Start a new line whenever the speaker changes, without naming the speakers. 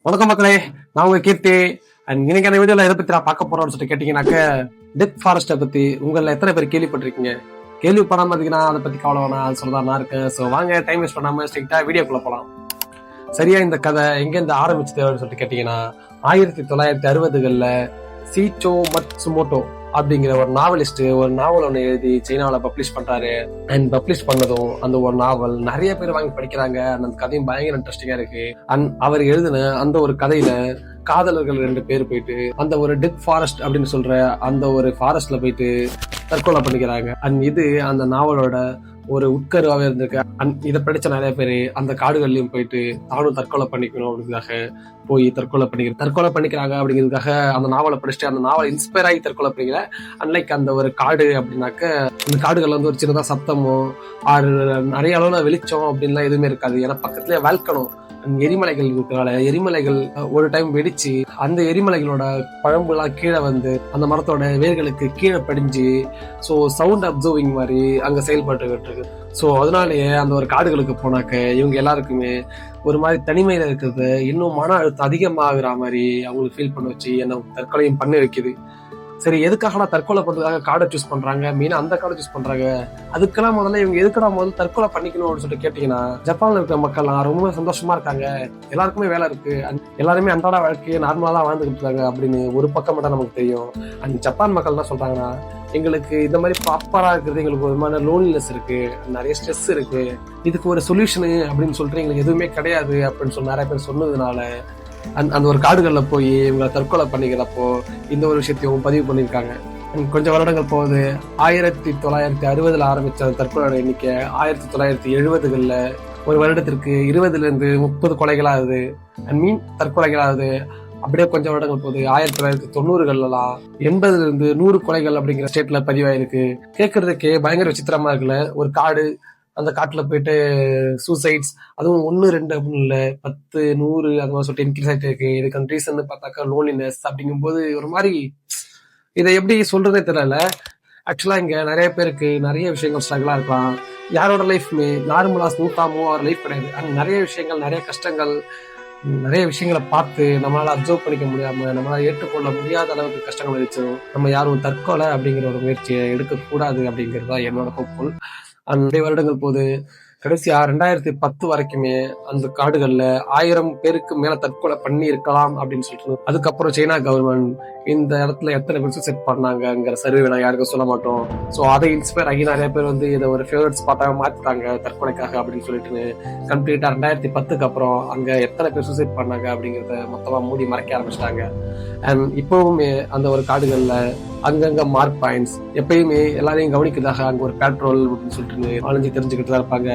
வணக்கம் மக்களே, நான் உங்க கீர்த்தி. அண்ட் இன்னைக்கு அந்த வீடியோல எதை பத்தி நான் பார்க்க போறோம்னு சொல்லிட்டு கேட்டீங்கன்னாக்க, டெத் ஃபாரஸ்ட்டை பத்தி உங்கள எத்தனை பேர் கேள்விப்பட்டிருக்கீங்க? கேள்விப்படாம இருக்கீங்கன்னா அதை பத்தி கவலை வேணாம், அது சொல்லதான் நான் இருக்கேன். ஸோ வாங்க, டைம் வேஸ்ட் பண்ணாம ஸ்ட்ரைட்டா வீடியோக்குள்ள போலாம். சரியா, இந்த கதை எங்க இருந்து ஆரம்பிச்சது அப்படின்னு சொல்லிட்டு கேட்டீங்கன்னா, 1960களில் சீச்சோ மட்சுமோட்டோ அப்படிங்கிற ஒரு நாவலிஸ்ட் ஒரு நாவல் ஒன்று எழுதி சைனாவில் பப்ளிஷ் பண்றாரு. அண்ட் பப்ளிஷ் பண்ணதும் அந்த ஒரு நாவல் நிறைய பேர் வாங்கி படிக்கிறாங்க. அந்த கதையும் பயங்கர இன்ட்ரெஸ்டிங்கா இருக்கு. அண்ட் அவர் எழுதின அந்த ஒரு கதையில காதலர்கள் 2 பேர் போயிட்டு அந்த ஒரு டெத் ஃபாரஸ்ட் அப்படின்னு சொல்ற அந்த ஒரு ஃபாரஸ்ட்ல போயிட்டு தற்கொலை பண்ணிக்கிறாங்க. அண்ட் இது அந்த நாவலோட ஒரு உட்கருவாவே இருந்திருக்கு. இதை படிச்ச நிறைய பேர் அந்த காடுகள்லயும் போயிட்டு தானும் தற்கொலை பண்ணிக்கணும் அப்படிங்கிறதுக்காக போய் தற்கொலை பண்ணிக்கிறாங்க அப்படிங்கிறதுக்காக அந்த நாவலை படிச்சுட்டு அந்த நாவலை இன்ஸ்பயர் ஆகி தற்கொலை பண்ணிக்கிற. அன்லைக் அந்த ஒரு காடு அப்படின்னாக்க அந்த காடுகள்ல வந்து ஒரு சின்னதா சத்தமோ ஆறு நிறைய அளவுல வெளிச்சம் அப்படின்லாம் எதுவுமே இருக்காது. ஏன்னா பக்கத்துலயே வேல்கணும் எரிமலைகள் இருக்கிறனால எரிமலைகள் ஒரு டைம் வெடிச்சு அந்த எரிமலைகளோட பழம்புலாம் கீழே வந்து அந்த மரத்தோட வேர்களுக்கு கீழே படிஞ்சு ஸோ சவுண்ட் அப்சர்விங் மாதிரி அங்க செயல்பட்டுக்கிட்டு இருக்கு. ஸோ அதனாலேயே அந்த ஒரு காடுகளுக்கு போனாக்க இவங்க எல்லாருக்குமே ஒரு மாதிரி தனிமையில இருக்கிறது இன்னும் மன அழுத்தம் அதிகமாகிற மாதிரி அவங்களுக்கு ஃபீல் பண்ண வச்சு என்ன தற்கொலையும் பண்ணி வைக்குது. சரி, எதுக்காக தற்கொலை பண்றதுக்காக காடை சூஸ் பண்றாங்க, மெயினா அந்த காடை சூஸ் பண்றாங்க? அதுக்கெல்லாம் முதல்ல இவங்க எதுக்கடா முதல்ல தற்கொலை பண்ணிக்கணும் அப்படின்னு சொல்லிட்டு கேட்டீங்கன்னா, ஜப்பான்ல இருக்கிற மக்கள்லாம் ரொம்ப சந்தோஷமா இருக்காங்க, எல்லாருக்குமே வேலை இருக்கு, எல்லாருமே அன்றாட வாழ்க்கையை நார்மலா தான் வாழ்ந்துகிட்டு இருக்காங்க அப்படின்னு ஒரு பக்கம் மட்டும் நமக்கு தெரியும். அண்ட் ஜப்பான் மக்கள் என்ன சொல்றாங்கன்னா, எங்களுக்கு இந்த மாதிரி ப்ராப்பரா இருக்கிறது எங்களுக்கு ஒரு மாதிரி லோன்லினஸ் இருக்கு, நிறைய ஸ்ட்ரெஸ் இருக்கு, இதுக்கு ஒரு சொல்யூஷனு அப்படின்னு சொல்லிட்டு எங்களுக்கு எதுவுமே கிடையாது அப்படின்னு சொல்லி நிறைய பேர் சொன்னதுனால அந்த ஒரு காடுகள்ல போய் இவங்களை தற்கொலை பண்ணிக்கிறப்போ இந்த ஒரு விஷயத்தையும் பதிவு பண்ணியிருக்காங்க. கொஞ்சம் வருடங்கள் போகுது. 1960 ஆரம்பிச்ச தற்கொலை எண்ணிக்கை 1970களில் ஒரு வருடத்திற்கு 20-30 கொலைகளாகுது. தற்கொலைகளாகுது. அப்படியே கொஞ்சம் வருடங்கள் போகுது. 1990களெல்லாம் 80-100 கொலைகள் அப்படிங்கிற ஸ்டேட்ல பதிவாயிருக்கு. கேட்கறதுக்கே பயங்கர விசித்திரமா இருக்குல்ல. ஒரு காடு, அந்த காட்டுல போயிட்டு சூசைட்ஸ், அதுவும் 1-2 அப்படின்னு இல்லை, 10-100 அது மாதிரி சொல்லிட்டு இன்க்ரீஸ் ஆகிட்டு இருக்கு. இதுக்கு ரீசன் பார்த்தாக்கா லோன்லினஸ் அப்படிங்கும்போது ஒரு மாதிரி இதை எப்படி சொல்றதே தெரியல. ஆக்சுவலா இங்க நிறைய பேருக்கு நிறைய விஷயங்கள் ஸ்ட்ரகிளா இருக்கலாம். யாரோட லைஃப்மே நார்மலா ஸ்மூத்தாமோ அவர் லைஃப் கிடையாது. அண்ட் நிறைய விஷயங்கள், நிறைய கஷ்டங்கள், நிறைய விஷயங்களை பார்த்து நம்மளால அப்சர்வ் பண்ணிக்க முடியாம, நம்மளால ஏற்றுக்கொள்ள முடியாத அளவுக்கு கஷ்டங்கள் வச்சோம். நம்ம யாரும் தற்கொலை அப்படிங்கிற ஒரு முயற்சியை எடுக்கக்கூடாது அப்படிங்கிறது தான் என்னோட ஹோப்ஃபுல். நிறைய வருடங்கள் போது கடைசியா 2010 வரைக்குமே அந்த காடுகள்ல 1000 பேருக்கு மேல தற்கொலை பண்ணி இருக்கலாம் அப்படின்னு சொல்லிட்டு, அதுக்கப்புறம் சைனா கவர்மெண்ட் இந்த இடத்துல எத்தனை பேர் செட் பண்ணாங்கிற சர்வே நான் யாருக்கும் சொல்ல மாட்டோம். ஸோ அதை இன்ஸ்பயர் ஆகி நிறைய பேர் வந்து இதை ஒரு ஃபேவரட் ஸ்பாட்டாக மாத்திட்டாங்க தற்கொலைக்காக அப்படின்னு சொல்லிட்டு. கம்ப்ளீட்டா 2010க்கு அப்புறம் அங்க எத்தனை பேர் சூசைட் பண்ணாங்க அப்படிங்கிறத மொத்தமா மூடி மறைக்க ஆரம்பிச்சிட்டாங்க. அண்ட் இப்பவுமே அந்த ஒரு காடுகள்ல அங்கங்க மார்க் பாயிண்ட்ஸ் எப்பயுமே எல்லாரையும் கவனிக்கிறதாக அங்க ஒரு பேட்ரோல் அப்படின்னு சொல்லிட்டு அலைஞ்சு தெரிஞ்சுக்கிட்டு தான் இருப்பாங்க.